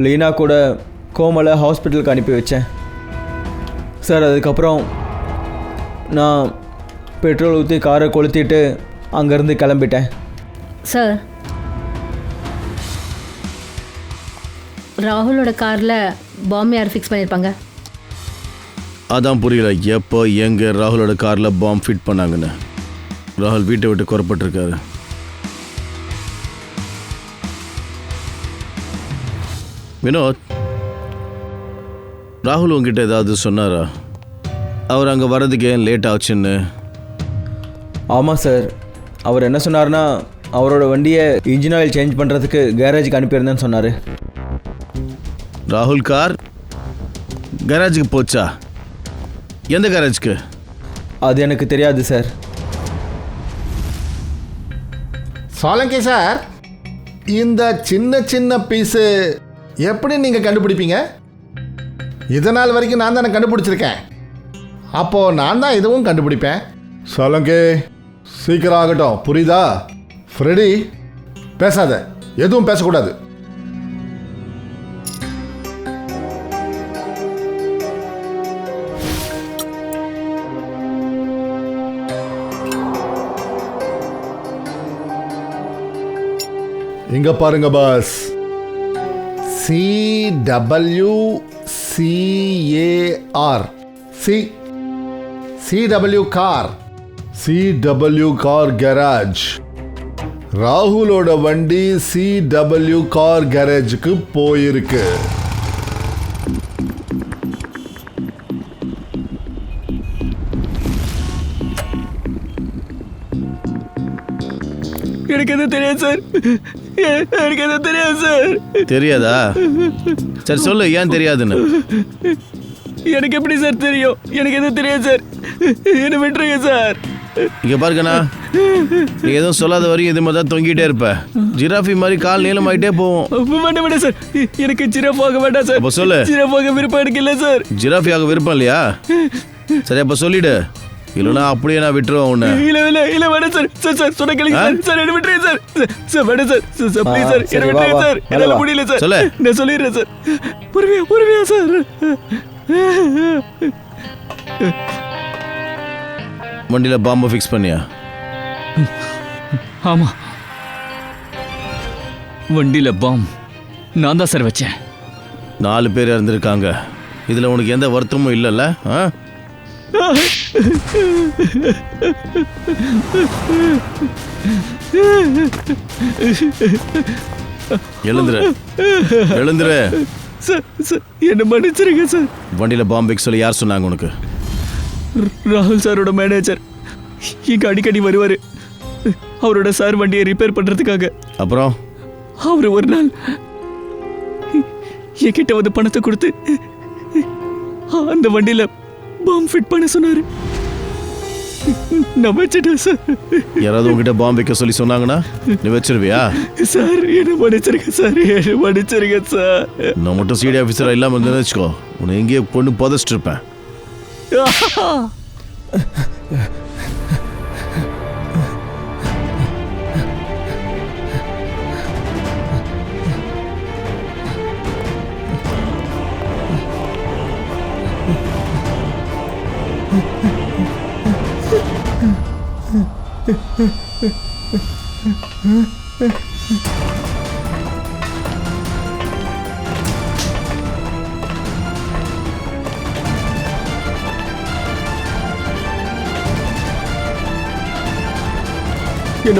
லீனா கூட கோமலை ஹாஸ்பிட்டலுக்கு அனுப்பி வச்சேன் சார். அதுக்கப்புறம் நான் பெட்ரோல் ஊற்றி காரை கொளுத்திட்டு அங்கேருந்து கிளம்பிட்டேன் சார். ராகுலோட காரில் பாம்பு யார் ஃபிக்ஸ் பண்ணியிருப்பாங்க? அதான் புரியல, எப்போ எங்கே ராகுலோட காரில் பாம்பு ஃபிட் பண்ணாங்கன்னு. ராகுல் வீட்டை விட்டு குறப்பட்டிருக்காரு. வினோத், ராகுல் உங்ககிட்ட ஏதாவது சொன்னாரா? அவர் அங்கே வர்றதுக்கு ஏன் லேட் ஆச்சுன்னு? ஆமாம் சார். அவர் என்ன சொன்னார்னா அவரோட வண்டியை இன்ஜின் ஆயில் சேஞ்ச் பண்ணுறதுக்கு கேரேஜுக்கு அனுப்பியிருந்தேன்னு சொன்னார். ராகுல் கார் கேரேஜுக்கு போச்சா? எந்த கேரேஜுக்கு? அது எனக்கு தெரியாது சார். சோலங்கி சார், இந்த சின்ன சின்ன பீஸு எப்படி நீங்கள் கண்டுபிடிப்பீங்க? இதனால் வரைக்கும் நான் தானே கண்டுபிடிச்சிருக்கேன். அப்போது நான் தான் இதுவும் கண்டுபிடிப்பேன். சோலங்கி, சீக்கிரம் ஆகட்டும், புரியுதா? ஃப்ரெடி, பேசாத, எதுவும் பேசக்கூடாது. இங்க பாருங்க boss, CWCAR, CW car, CW car garage. ராகுலோட வண்டி CW கார் கேரேஜுக்கு போயிருக்கு. எனக்கு எதுவும் தெரியாது சார். எனக்கு எதுவும் தெரியாது சார். தெரியாதா? சரி சொல்லு, ஏன் தெரியாதுன்னு. எனக்கு எப்படி சார் தெரியும்? எனக்கு எதுவும் தெரியாது சார். என்ன விட்டுருங்க சார். இங்கே பாருங்கண்ணா, நீ எதுவும் சொல்லாத வரையும் இது மாதிரி தான் தொங்கிட்டே இருப்ப. ஜிராஃபி மாதிரி கால் நீளமாயிட்டே போவோம். வேண்டாம் வேண்டாம் சார், எனக்கு ஜிராஃப் ஆக வேண்டாம் சார். அப்போ சொல்லு. ஜிராஃப் ஆக விருப்பம் எனக்கு இல்லை சார். ஜிராஃபி ஆக விருப்பம் இல்லையா? சரி அப்போ சொல்லிடு, இல்லைன்னா அப்படியே நான் விட்டுருவேன் உன்னை. இல்ல இல்ல இல்ல வேண்டாம் சார். சார் சார் சொன்ன கேளுங்க சார். சார் என்ன விட்டுருங்க சார். சார் வேண்டாம் சார். சார் ப்ளீஸ் சார், என்ன விட்டுருங்க சார். என்னால முடியல சார். சொல்லு. நான் சொல்லிடுறேன் சார். பொறுமையா சார். வண்டியில் பாம்பை ஃபிக்ஸ் பண்ணியா? ஆமா, வண்டியில பாம் நான் தான் சார் வச்சேன். 4 பேர் இறந்துருக்காங்க. இதில் உனக்கு எந்த வருத்தமும் இல்லைல்ல? எழுந்துரு. சார் சார் என்ன மன்னிச்சிருங்க சார். வண்டியில் பாம்பு வைக்க சொல்லி யார் சொன்னாங்க உனக்கு? ராகுல் சாரோட மேனேஜர் இங்க அடிக்கடி வருவாரு. அவரோட சார் வண்டியை ரிப்பேர் பண்றதுக்காக. அப்புறம் அவர் ஒரு நாள் என்கிட்ட வந்து பணத்தை கொடுத்து அந்த வண்டியில பாம்பு ஃபிட் பண்ண சொன்னாரு. நான் வச்சிட்டேன் சார். யாராவது உங்ககிட்ட பாம்பு வைக்க சொல்லி சொன்னாங்கன்னா நீ வச்சிருவியா? சார் என்ன மன்னிச்சிருங்க சார். என்ன மன்னிச்சிருங்க சார். நான் மட்டும் சிடி ஆஃபீஸராக இல்லாமல் இருந்தேன்னு வச்சுக்கோ, உன்னை எங்கேயே கொண்டு புதைச்சிட்டு இருப்பேன். என்னை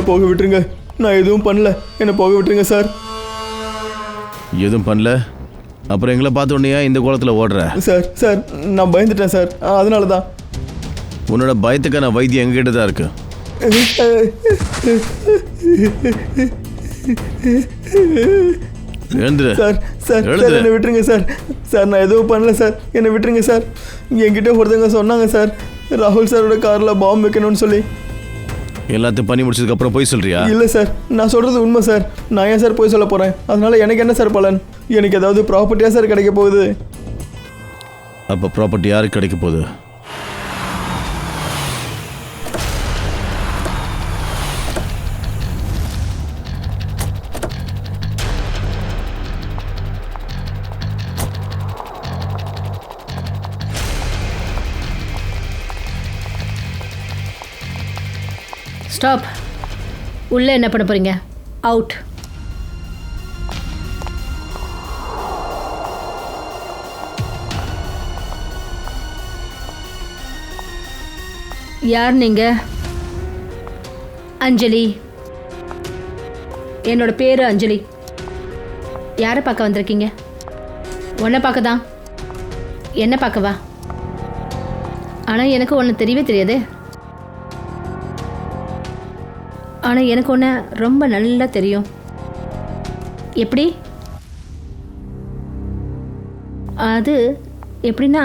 போக விட்டுருங்க, நான் எதுவும் பண்ணல, என்னை போக விட்டுருங்க சார். எதுவும் பண்ணல, அப்புறம் எங்களை பார்த்த உடனே இந்த கோலத்தில் ஓடுற? சார் சார் நான் பயந்துட்டேன் சார், அதனால தான். உன்னோட பயத்துக்கான வைத்தியம் எங்ககிட்ட தான் இருக்கு. எழுந்துரு. சார் சார் எழுந்துரு. சார் என்னை விட்டுருங்க சார். சார் நான் எதுவும் பண்ணல சார், என்னை விட்டுருங்க சார். என்கிட்ட ஒருத்தங்க சொன்னாங்க சார், ராகுல் சாரோட காரில் பாம்பு வைக்கணும்னு சொல்லி. எல்லாத்தையும் பண்ணி முடிச்சதுக்கு அப்புறம் போய் சொல்றியா? இல்லை சார், நான் சொல்கிறது உண்மை சார். நான் ஏன் சார் போய் சொல்ல போகிறேன்? அதனால எனக்கு என்ன சார் பலன்? எனக்கு ஏதாவது ப்ராப்பர்ட்டியாக சார் கிடைக்க போகுது. அப்போ ப்ராப்பர்ட்டி யாருக்கு கிடைக்க போகுது? ஸ்டாப். உள்ளே என்ன பண்ண போறீங்க? அவுட். யார் நீங்க? அஞ்சலி. என்னோட பேரு அஞ்சலி. யாரை பார்க்க வந்திருக்கீங்க? உன்னை பார்க்க தான். என்ன பார்க்கவா? ஆனால் எனக்கு ஒன்று தெரியவே தெரியாது. ஆனால் எனக்கு ஒன்று ரொம்ப நல்லா தெரியும். எப்படி? அது எப்படின்னா,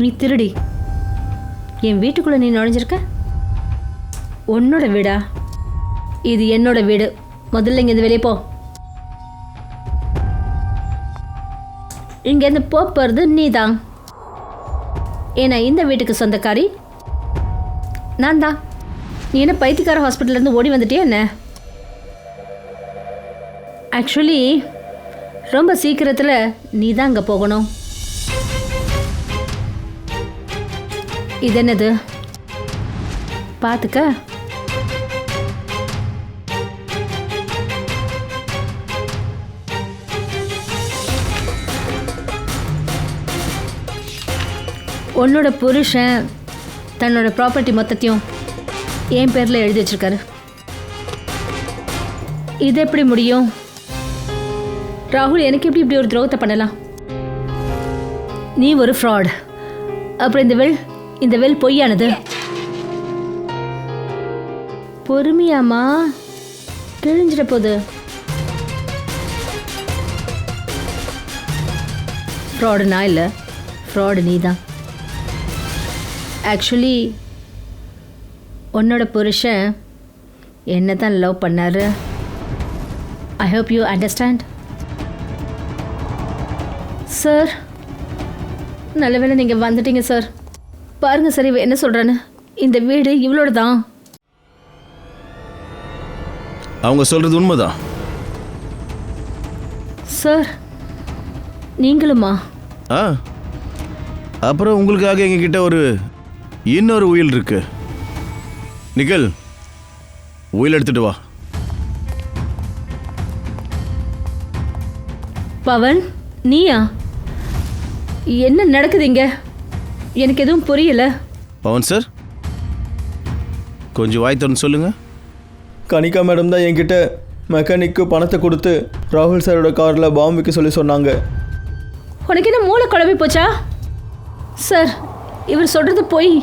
நீ திருடி என் வீட்டுக்குள்ளே நீ நுழைஞ்சிருக்க. உன்னோட வீடா? இது என்னோட வீடு. முதல்ல இங்கேருந்து வெளியே போ. இங்கேருந்து போகிறது நீ தான். ஏன்னா இந்த வீட்டுக்கு சொந்தக்காரி நான் தான். நீ என்ன பைத்தியக்கார ஹாஸ்பிட்டல்லேருந்து ஓடி வந்துட்டியா என்ன? ஆக்சுவலி ரொம்ப சீக்கிரத்தில் நீ தான் அங்கே போகணும். இது என்னது? பார்த்துக்க. உன்னோட புருஷன் தன்னோட ப்ராப்பர்ட்டி மொத்தத்தையும் என் பேரில் எழுதி வச்சிருக்காரு. இது எப்படி முடியும்? ராகுல் எனக்கு எப்படி இப்படி ஒரு துரோகத்தை பண்ணலாம்? நீ ஒரு ஃப்ராட். அப்புறம் இந்த வில் பொய்யானது. பொறுமையாமா, கிழிஞ்சிட போகுது. ஃப்ராடு நான் இல்லை, ஃப்ராடு நீ தான். ஆக்சுவலி உன்னோட புருஷன் என்ன தான் லவ் பண்ணாரு. I hope you understand. Sir, நல்ல வேளை நீங்கள் வந்துட்டீங்க சார். பாருங்கள் சார், இவ என்ன சொல்கிறான்னு. இந்த வீடு இவளோட தான். அவங்க சொல்கிறது உண்மைதான். சார், நீங்களுமா? ஆ, அப்புறம் உங்களுக்காக எங்ககிட்ட ஒரு இன்னொரு உயில் இருக்கு. நிக்கல், உயில் எடுத்துட்டு வா. பவன், நீயா? என்ன நடக்குதுங்க? எனக்கு எதுவும் புரியல. பவன் சார், கொஞ்சம் வாய் திறந்து சொல்லுங்க. கனிகா மேடம் தான் என்கிட்ட மெக்கானிக்கு பணத்தை கொடுத்து ராகுல் சாரோட காரில் பாம்பு வைக்க சொல்லி சொன்னாங்க. உனக்கு என்ன மூளை குழம்பி போச்சா? சார், இவர் சொல்கிறது போய்.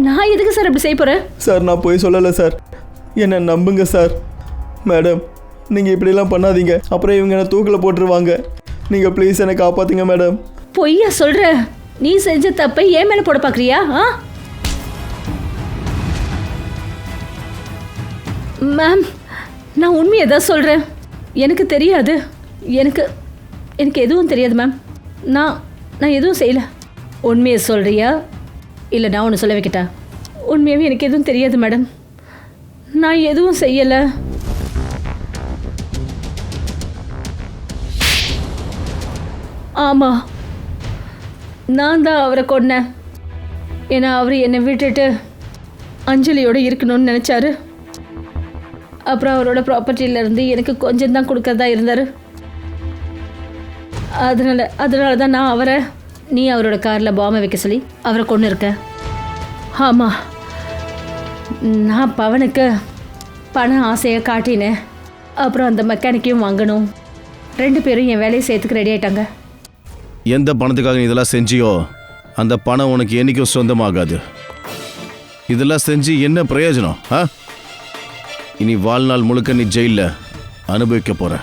நான் எதுக்கு சார் அப்படி செய்ய போகிறேன்? சார் நான் போய் சொல்லலை சார், என்னை நம்புங்க சார். மேடம், நீங்கள் இப்படிலாம் பண்ணாதீங்க, அப்புறம் இவங்க என்னை தூக்கில் போட்டுருவாங்க. நீங்கள் ப்ளீஸ் என்னை காப்பாற்றுங்க மேடம். பொய்யா சொல்கிற? நீ செஞ்ச தப்பை ஏன் மேலே போட பார்க்குறியா? ஆ மேம், நான் உண்மையை தான் சொல்கிறேன். எனக்கு தெரியாது. எனக்கு எதுவும் தெரியாது மேம். நான் எதுவும் செய்யலை. உண்மையை சொல்கிறியா இல்லை நான் ஒன்று சொல்ல வைக்கிட்டா? உண்மையாகவே எனக்கு எதுவும் தெரியாது மேடம். நான் எதுவும் செய்யலை. ஆமாம், நான் தான் அவரை கொன்னேன். ஏன்னா அவர் என்னை விட்டுட்டு அஞ்சலியோடு இருக்கணும்னு நினச்சாரு. அப்புறம் அவரோட ப்ராப்பர்ட்டியிலேருந்து எனக்கு கொஞ்சம் தான் கொடுக்கறதா இருந்தார். அதனால தான் நான் அவரை நீ அவரோட காரில் பாம்பை வைக்க சொல்லி அவரை கொண்டு இருக்கேன். ஆமாம், நான் பவனுக்கு பண ஆசையை காட்டினேன். அப்புறம் அந்த மெக்கானிக்கையும் வாங்கணும். 2 பேரும் என் வேலையை சேர்த்துக்கு ரெடி ஆயிட்டாங்க. எந்த பணத்துக்காக நீ இதெல்லாம் செஞ்சியோ அந்த பணம் உனக்கு என்றைக்கும் சொந்தமாகாது. இதெல்லாம் செஞ்சு என்ன பிரயோஜனம்? இனி வாழ்நாள் முழுக்க நீ ஜெயிலில் அனுபவிக்க போகிற.